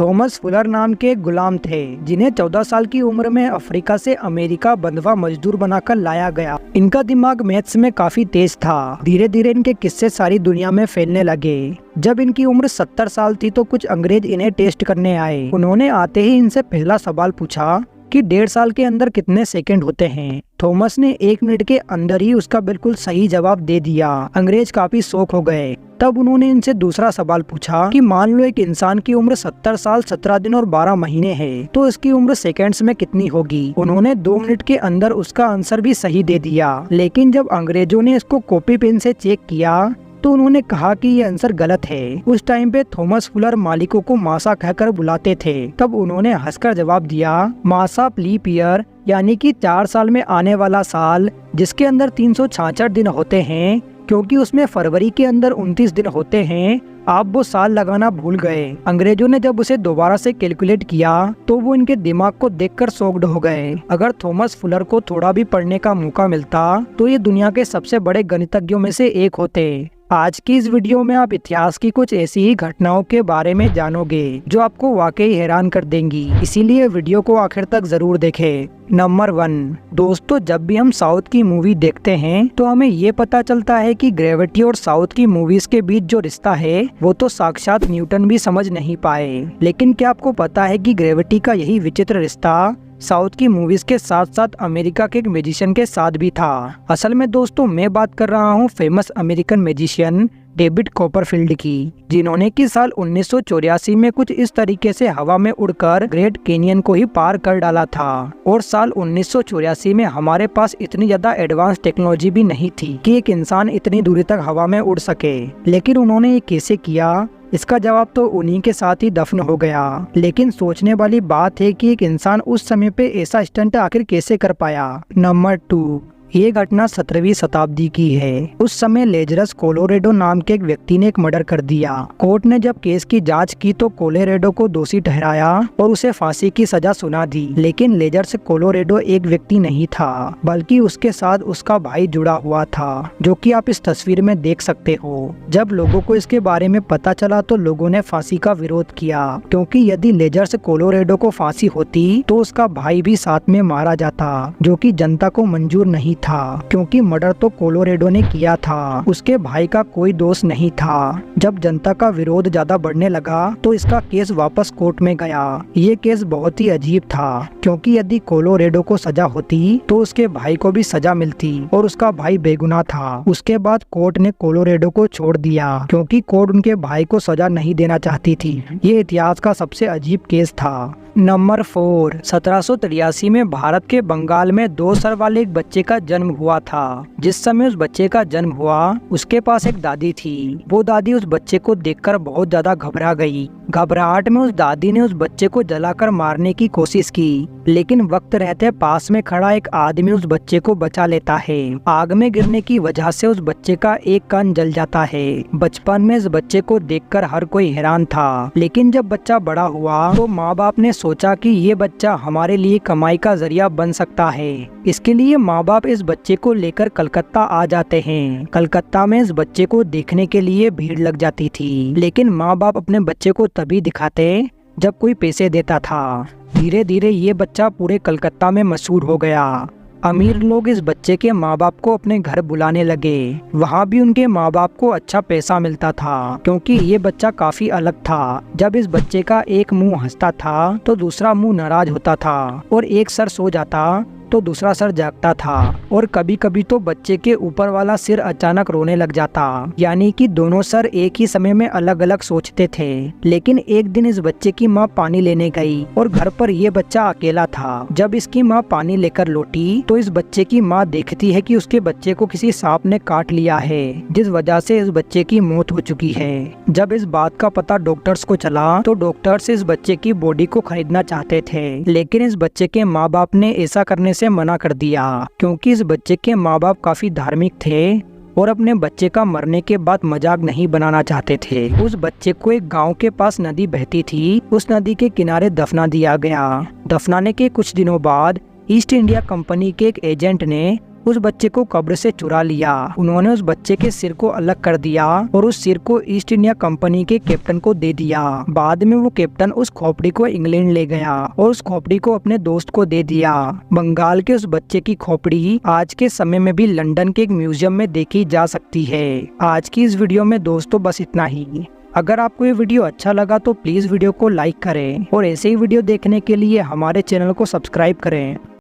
Thomas Fuller नाम के एक गुलाम थे जिन्हें 14 साल की उम्र में अफ्रीका से अमेरिका बंधुआ मजदूर बनाकर लाया गया। इनका दिमाग मैथ्स में काफी तेज था। धीरे धीरे इनके किस्से सारी दुनिया में फैलने लगे। जब इनकी उम्र 70 साल थी तो कुछ अंग्रेज इन्हें टेस्ट करने आए। उन्होंने आते ही इनसे पहला सवाल पूछा कि 1.5 साल के अंदर कितने सेकंड होते हैं। थॉमस ने 1 मिनट के अंदर ही उसका बिल्कुल सही जवाब दे दिया। अंग्रेज काफी शॉक हो गए। तब उन्होंने इनसे दूसरा सवाल पूछा कि मान लो एक इंसान की उम्र 70 साल 17 दिन और 12 महीने है तो इसकी उम्र सेकंड्स में कितनी होगी। उन्होंने 2 मिनट के अंदर उसका आंसर भी सही दे दिया। लेकिन जब अंग्रेजों ने इसको कॉपी पेन से चेक किया तो उन्होंने कहा कि ये आंसर गलत है। उस टाइम पे थॉमस फुलर मालिकों को मासा कहकर बुलाते थे। तब उन्होंने हंसकर जवाब दिया, मासा लीप ईयर यानी कि 4 साल में आने वाला साल, जिसके अंदर 366 दिन होते हैं, क्योंकि उसमें फरवरी के अंदर 29 दिन होते हैं। आप वो साल लगाना भूल गए। अंग्रेजों ने जब उसे दोबारा से कैलकुलेट किया तो वो इनके दिमाग को देखकर शॉक्ड हो गए। अगर थॉमस फुलर को थोड़ा भी पढ़ने का मौका मिलता तो ये दुनिया के सबसे बड़े गणितज्ञों में से एक होते। आज की इस वीडियो में आप इतिहास की कुछ ऐसी ही घटनाओं के बारे में जानोगे जो आपको वाकई हैरान कर देंगी, इसीलिए वीडियो को आखिर तक जरूर देखें। नंबर 1, दोस्तों, जब भी हम साउथ की मूवी देखते हैं तो हमें ये पता चलता है कि ग्रेविटी और साउथ की मूवीज के बीच जो रिश्ता है वो तो साक्षात न्यूटन भी समझ नहीं पाए। लेकिन क्या आपको पता है कि ग्रेविटी का यही विचित्र रिश्ता साउथ की मूवीज के साथ साथ अमेरिका के एक मैजिशियन के साथ भी था। असल में दोस्तों मैं बात कर रहा हूँ famous American magician David Copperfield की, जिन्होंने कि साल 1984 में कुछ इस तरीके से हवा में उड़कर ग्रेट कैनियन को ही पार कर डाला था। और साल 1984 में हमारे पास इतनी ज्यादा एडवांस टेक्नोलॉजी भी नहीं थी कि एक इंसान इतनी दूरी तक हवा में उड़ सके। लेकिन उन्होंने ये कैसे किया, इसका जवाब तो उन्हीं के साथ ही दफन हो गया। लेकिन सोचने वाली बात है कि एक इंसान उस समय पे ऐसा स्टंट आखिर कैसे कर पाया। नंबर 2, ये घटना 17वीं शताब्दी की है। उस समय लेजरस कोलोरेडो नाम के एक व्यक्ति ने एक मर्डर कर दिया। कोर्ट ने जब केस की जांच की तो कोलोरेडो को दोषी ठहराया और उसे फांसी की सजा सुना दी। लेकिन लेजरस कोलोरेडो एक व्यक्ति नहीं था, बल्कि उसके साथ उसका भाई जुड़ा हुआ था, जो कि आप इस तस्वीर में देख सकते हो। जब लोगों को इसके बारे में पता चला तो लोगों ने फांसी का विरोध किया, क्योंकि यदि लेजरस कोलोरेडो को फांसी होती तो उसका भाई भी साथ में मारा जाता, जो कि जनता को मंजूर नहीं था, क्योंकि मर्डर तो कोलोरेडो ने किया था, उसके भाई का कोई दोष नहीं था। जब जनता का विरोध ज्यादा बढ़ने लगा तो इसका केस वापस कोर्ट में गया। ये केस बहुत ही अजीब था, क्योंकि यदि कोलोरेडो को सजा होती तो उसके भाई को भी सजा मिलती और उसका भाई बेगुनाह था। उसके बाद कोर्ट ने कोलोरेडो को छोड़ दिया, क्योंकि कोर्ट उनके भाई को सजा नहीं देना चाहती थी। ये इतिहास का सबसे अजीब केस था। नंबर 4, 1783 में भारत के बंगाल में 2 सर वाले एक बच्चे का जन्म हुआ था। जिस समय उस बच्चे का जन्म हुआ उसके पास एक दादी थी। वो दादी उस बच्चे को देखकर बहुत ज्यादा घबरा गई। घबराहट में उस दादी ने उस बच्चे को जलाकर मारने की कोशिश की, लेकिन वक्त रहते पास में खड़ा एक आदमी उस बच्चे को बचा लेता है। आग में गिरने की वजह से उस बच्चे का एक कान जल जाता है। बचपन में इस बच्चे को देखकर हर कोई हैरान था, लेकिन जब बच्चा बड़ा हुआ तो माँ बाप ने सोचा कि ये बच्चा हमारे लिए कमाई का जरिया बन सकता है। इसके लिए माँ बाप इस बच्चे को लेकर कलकत्ता आ जाते हैं। कलकत्ता में इस बच्चे को देखने के लिए भीड़ लग जाती थी, लेकिन माँ बाप अपने बच्चे को तभी दिखाते जब कोई पैसे देता था। धीरे धीरे ये बच्चा पूरे कलकत्ता में मशहूर हो गया। अमीर लोग इस बच्चे के माँ बाप को अपने घर बुलाने लगे। वहाँ भी उनके माँ बाप को अच्छा पैसा मिलता था, क्योंकि ये बच्चा काफी अलग था। जब इस बच्चे का एक मुंह हंसता था तो दूसरा मुंह नाराज होता था, और एक सर सो जाता तो दूसरा सर जागता था, और कभी कभी तो बच्चे के ऊपर वाला सिर अचानक रोने लग जाता। यानी कि दोनों सर एक ही समय में अलग अलग सोचते थे। लेकिन एक दिन इस बच्चे की माँ पानी लेने गई और घर पर ये बच्चा अकेला था। जब इसकी माँ पानी लेकर लौटी तो इस बच्चे की माँ देखती है कि उसके बच्चे को किसी सांप ने काट लिया है, जिस वजह से इस बच्चे की मौत हो चुकी है। जब इस बात का पता डॉक्टर्स को चला तो डॉक्टर्स इस बच्चे की बॉडी को खरीदना चाहते थे, लेकिन इस बच्चे के माँ बाप ने ऐसा करने से मना कर दिया, क्योंकि इस बच्चे के माँ बाप काफी धार्मिक थे और अपने बच्चे का मरने के बाद मजाक नहीं बनाना चाहते थे। उस बच्चे को एक गांव के पास नदी बहती थी, उस नदी के किनारे दफना दिया गया। दफनाने के कुछ दिनों बाद ईस्ट इंडिया कंपनी के एक एजेंट ने उस बच्चे को कब्र से चुरा लिया। उन्होंने उस बच्चे के सिर को अलग कर दिया और उस सिर को ईस्ट इंडिया कंपनी के कैप्टन को दे दिया। बाद में वो कैप्टन उस खोपड़ी को इंग्लैंड ले गया और उस खोपड़ी को अपने दोस्त को दे दिया। बंगाल के उस बच्चे की खोपड़ी आज के समय में भी लंदन के एक म्यूजियम में देखी जा सकती है। आज की इस वीडियो में दोस्तों बस इतना ही। अगर आपको ये वीडियो अच्छा लगा तो प्लीज वीडियो को लाइक करें और ऐसे ही वीडियो देखने के लिए हमारे चैनल को सब्सक्राइब करें।